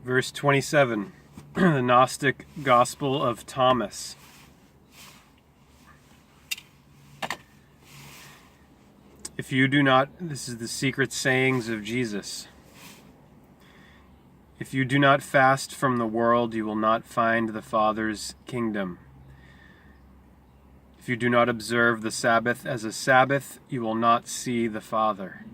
Verse 27, the Gnostic Gospel of Thomas. If you do not, this is the secret sayings of Jesus. If you do not fast from the world, you will not find the Father's kingdom. If you do not observe the Sabbath as a Sabbath, you will not see the Father.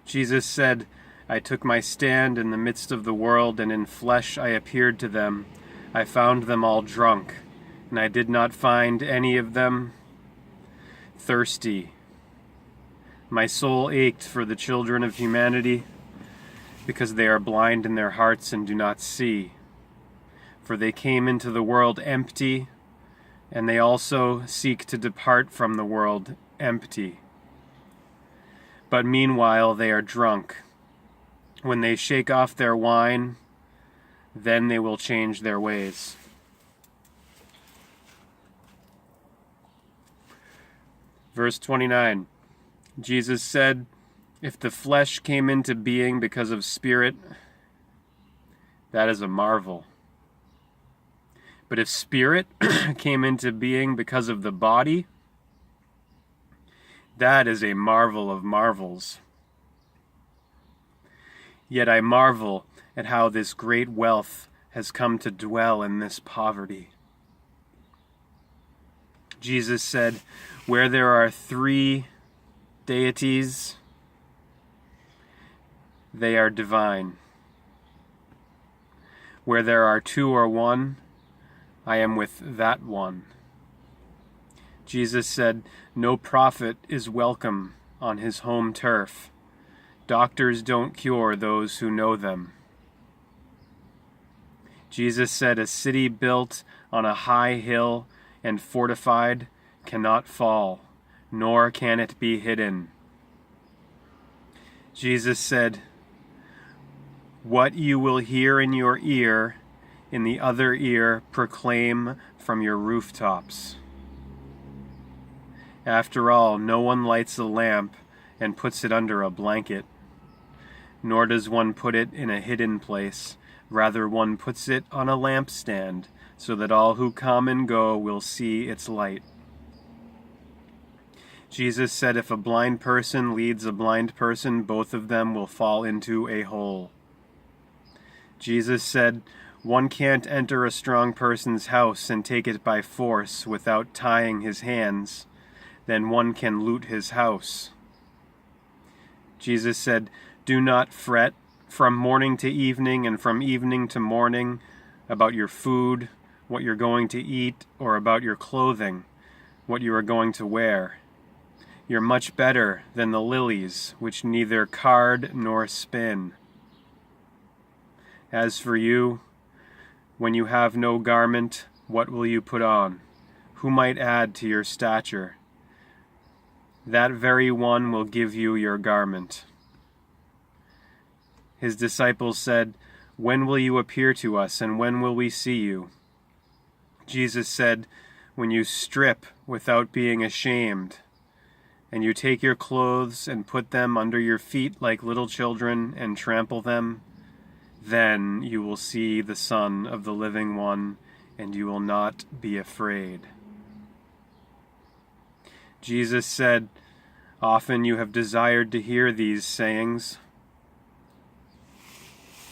Jesus said, I took my stand in the midst of the world, and in flesh I appeared to them. I found them all drunk, and I did not find any of them thirsty. My soul ached for the children of humanity, because they are blind in their hearts and do not see. For they came into the world empty, and they also seek to depart from the world empty. But meanwhile they are drunk. When they shake off their wine, then they will change their ways. Verse 29, Jesus said, if the flesh came into being because of spirit, that is a marvel. But if spirit came into being because of the body, that is a marvel of marvels. Yet I marvel at how this great wealth has come to dwell in this poverty. Jesus said, where there are three deities, they are divine. Where there are two or one, I am with that one. Jesus said, no prophet is welcome on his home turf. Doctors don't cure those who know them. Jesus said, a city built on a high hill and fortified cannot fall, nor can it be hidden. Jesus said, what you will hear in your ear, in the other ear proclaim from your rooftops. After all, no one lights a lamp and puts it under a blanket, nor does one put it in a hidden place. Rather, one puts it on a lampstand, so that all who come and go will see its light. Jesus said, if a blind person leads a blind person, both of them will fall into a hole. Jesus said, one can't enter a strong person's house and take it by force without tying his hands. Then one can loot his house. Jesus said, do not fret from morning to evening and from evening to morning about your food, what you're going to eat, or about your clothing, what you are going to wear. You're much better than the lilies, which neither card nor spin. As for you, when you have no garment, what will you put on? Who might add to your stature? That very one will give you your garment. His disciples said, when will you appear to us, and when will we see you? Jesus said, when you strip without being ashamed, and you take your clothes and put them under your feet like little children and trample them, then you will see the Son of the Living One, and you will not be afraid. Jesus said, often you have desired to hear these sayings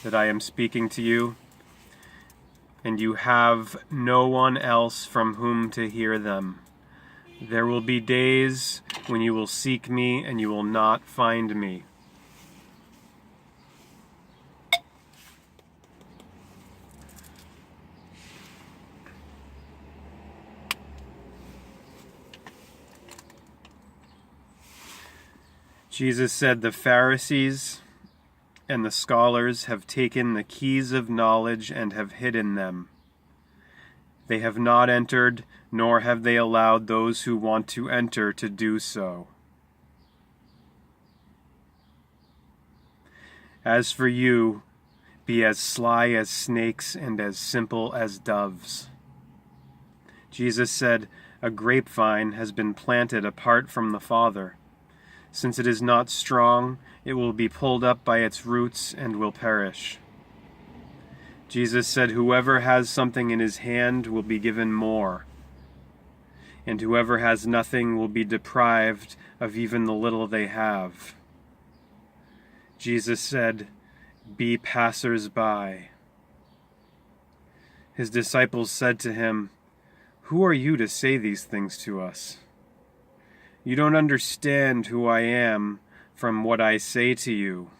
that I am speaking to you, and you have no one else from whom to hear them. There will be days when you will seek me and you will not find me. Jesus said, the Pharisees and the scholars have taken the keys of knowledge and have hidden them. They have not entered, nor have they allowed those who want to enter to do so. As for you, be as sly as snakes and as simple as doves. Jesus said, a grapevine has been planted apart from the Father. Since it is not strong, it will be pulled up by its roots and will perish. Jesus said, whoever has something in his hand will be given more, and whoever has nothing will be deprived of even the little they have. Jesus said, be passers-by. His disciples said to him, who are you to say these things to us? You don't understand who I am from what I say to you.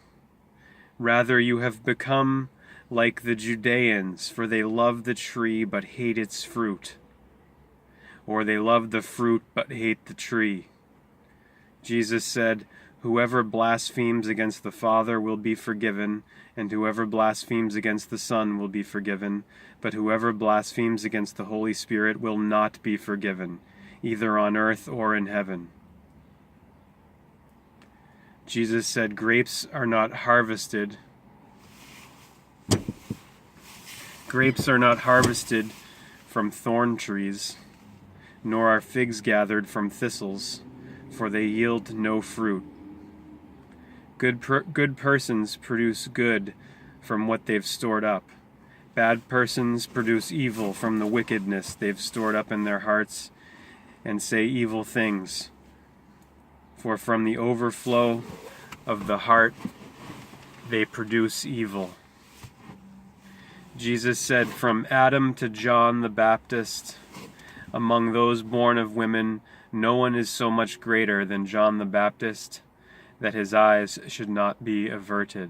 Rather, you have become like the Judeans, for they love the tree but hate its fruit. Or they love the fruit but hate the tree. Jesus said, whoever blasphemes against the Father will be forgiven, and whoever blasphemes against the Son will be forgiven, but whoever blasphemes against the Holy Spirit will not be forgiven, either on earth or in heaven. Jesus said, grapes are not harvested from thorn trees, nor are figs gathered from thistles, for they yield no fruit. Good persons produce good from what they've stored up. Bad persons produce evil from the wickedness they've stored up in their hearts and say evil things. For from the overflow of the heart they produce evil. Jesus said, from Adam to John the Baptist, among those born of women, no one is so much greater than John the Baptist, that his eyes should not be averted.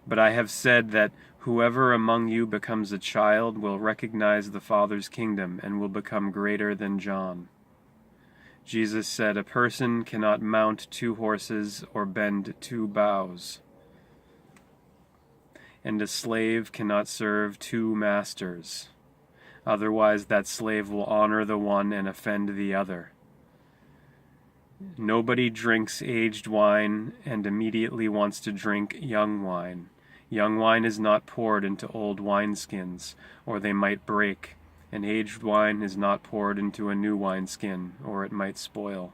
But I have said that whoever among you becomes a child will recognize the Father's kingdom and will become greater than John. Jesus said, a person cannot mount 2 horses or bend 2 bows. And a slave cannot serve 2 masters. Otherwise that slave will honor the one and offend the other. Nobody drinks aged wine and immediately wants to drink young wine. Young wine is not poured into old wineskins, or they might break, and aged wine is not poured into a new wineskin, or it might spoil.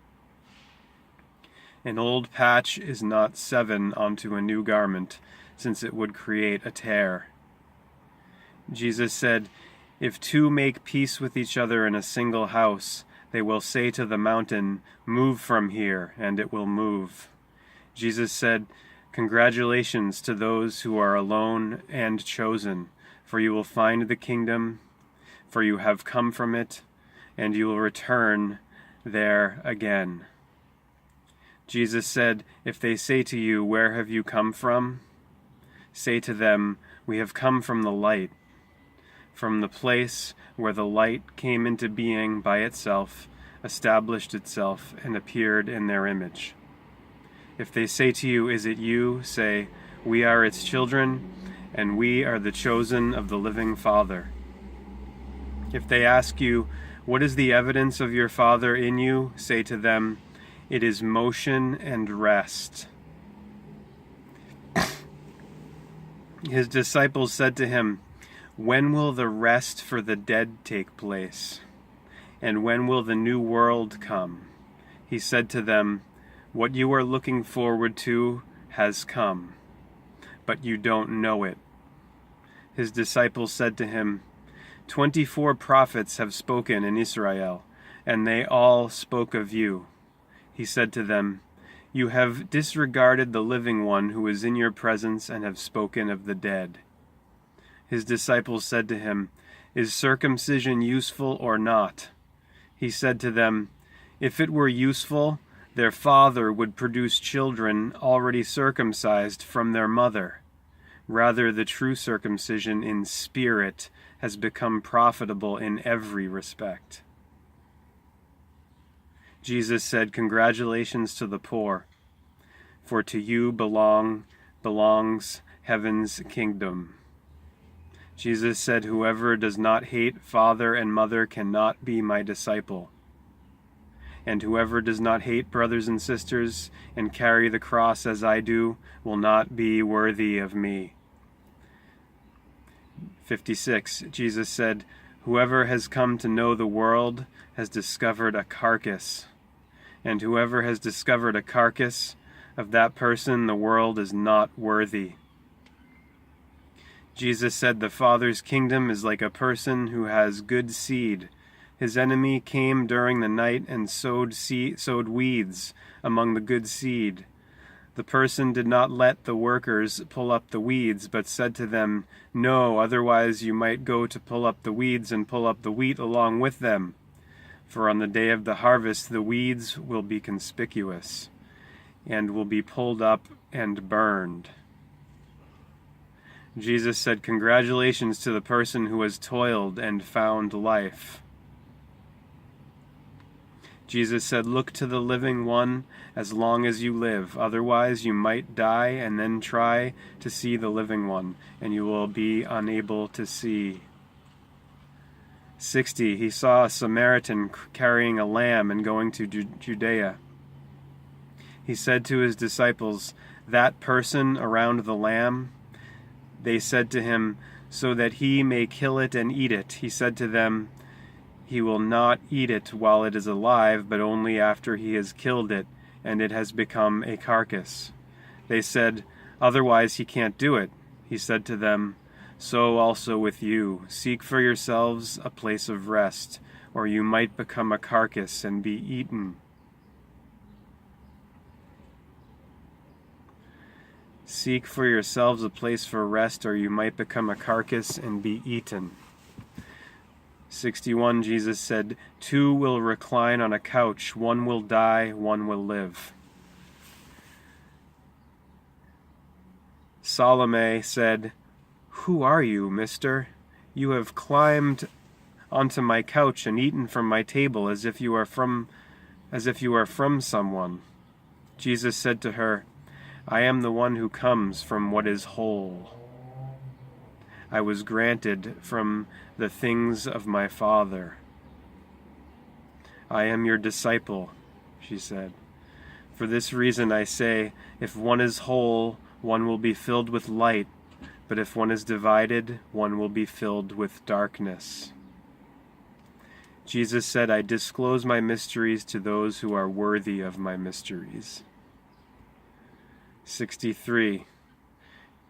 An old patch is not sewn onto a new garment, since it would create a tear. Jesus said, if 2 make peace with each other in a single house, they will say to the mountain, move from here, and it will move. Jesus said, congratulations to those who are alone and chosen, for you will find the kingdom, for you have come from it, and you will return there again. Jesus said, if they say to you, where have you come from? Say to them, we have come from the light, from the place where the light came into being by itself, established itself, and appeared in their image. If they say to you, is it you? Say, we are its children, and we are the chosen of the living Father. If they ask you, what is the evidence of your Father in you? Say to them, it is motion and rest. His disciples said to him, when will the rest for the dead take place? And when will the new world come? He said to them, what you are looking forward to has come, but you don't know it. His disciples said to him, 24 prophets have spoken in Israel, and they all spoke of you. He said to them, you have disregarded the living one who is in your presence and have spoken of the dead. His disciples said to him, is circumcision useful or not? He said to them, if it were useful, their father would produce children already circumcised from their mother. Rather, the true circumcision in spirit has become profitable in every respect. Jesus said, congratulations to the poor, for to you belongs heaven's kingdom. Jesus said, whoever does not hate father and mother cannot be my disciple. And whoever does not hate brothers and sisters and carry the cross as I do will not be worthy of me. 56. Jesus said, whoever has come to know the world has discovered a carcass. and whoever has discovered a carcass, of that person the world is not worthy. Jesus said the Father's kingdom is like a person who has good seed. His enemy came during the night and sowed weeds among the good seed. The person did not let the workers pull up the weeds, but said to them, "No, otherwise you might go to pull up the weeds and pull up the wheat along with them. For on the day of the harvest the weeds will be conspicuous, and will be pulled up and burned." Jesus said, "Congratulations to the person who has toiled and found life." Jesus said, "Look to the living one as long as you live. Otherwise you might die and then try to see the living one, and you will be unable to see." 60. He saw a Samaritan carrying a lamb and going to Judea. He said to his disciples, "That person around the lamb?" They said to him, "So that he may kill it and eat it." He said to them, "He will not eat it while it is alive, but only after he has killed it, and it has become a carcass." They said, "Otherwise he can't do it." He said to them, "So also with you. Seek for yourselves a place of rest, or you might become a carcass and be eaten." Seek for yourselves a place for rest, or you might become a carcass and be eaten. 61. Jesus said, "Two will recline on a couch, one will die, one will live." Salome said, "Who are you, mister? You have climbed onto my couch and eaten from my table as if you are from someone." Jesus said to her, "I am the one who comes from what is whole. I was granted from the things of my Father." "I am your disciple," she said. "For this reason I say, if one is whole, one will be filled with light, but if one is divided, one will be filled with darkness." Jesus said, "I disclose my mysteries to those who are worthy of my mysteries." 63.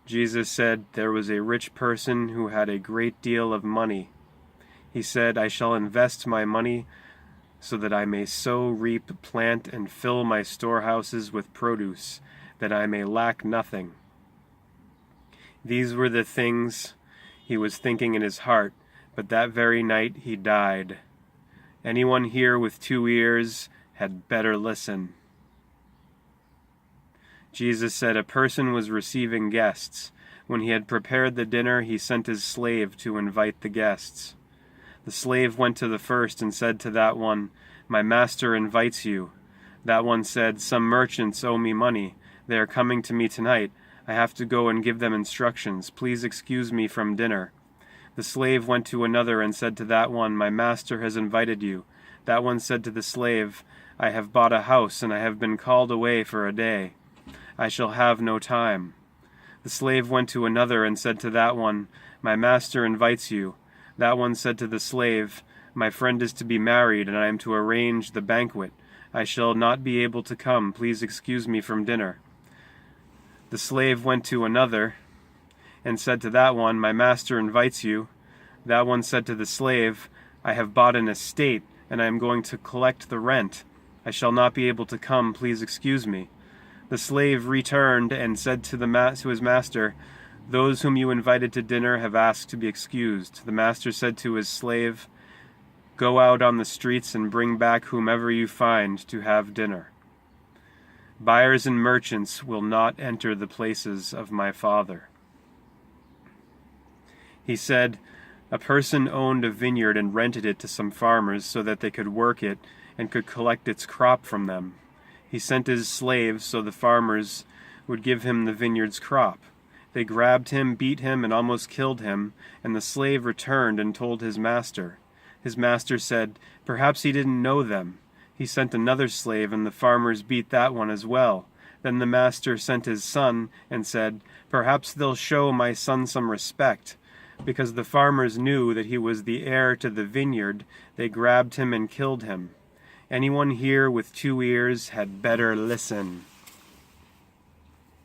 Jesus said, there was a rich person who had a great deal of money. He said, "I shall invest my money so that I may sow, reap, plant, and fill my storehouses with produce, that I may lack nothing." These were the things he was thinking in his heart, but that very night he died. Anyone here with 2 ears had better listen. Jesus said a person was receiving guests. When he had prepared the dinner, he sent his slave to invite the guests. The slave went to the first and said to that one, "My master invites you." That one said, "Some merchants owe me money. They are coming to me tonight. I have to go and give them instructions. Please excuse me from dinner." The slave went to another and said to that one, "My master has invited you." That one said to the slave, "I have bought a house, and I have been called away for a day. I shall have no time." The slave went to another and said to that one, "My master invites you." That one said to the slave, "My friend is to be married, and I am to arrange the banquet. I shall not be able to come. Please excuse me from dinner." The slave went to another and said to that one, "My master invites you." That one said to the slave, "I have bought an estate, and I am going to collect the rent. I shall not be able to come. Please excuse me." The slave returned and said to his master, "Those whom you invited to dinner have asked to be excused." The master said to his slave, "Go out on the streets and bring back whomever you find to have dinner. Buyers and merchants will not enter the places of my Father." He said, a person owned a vineyard and rented it to some farmers so that they could work it and could collect its crop from them. He sent his slaves so the farmers would give him the vineyard's crop. They grabbed him, beat him, and almost killed him, and the slave returned and told his master. His master said, "Perhaps he didn't know them." He sent another slave, and the farmers beat that one as well. Then the master sent his son and said, "Perhaps they'll show my son some respect." Because the farmers knew that he was the heir to the vineyard, they grabbed him and killed him. Anyone here with 2 ears had better listen.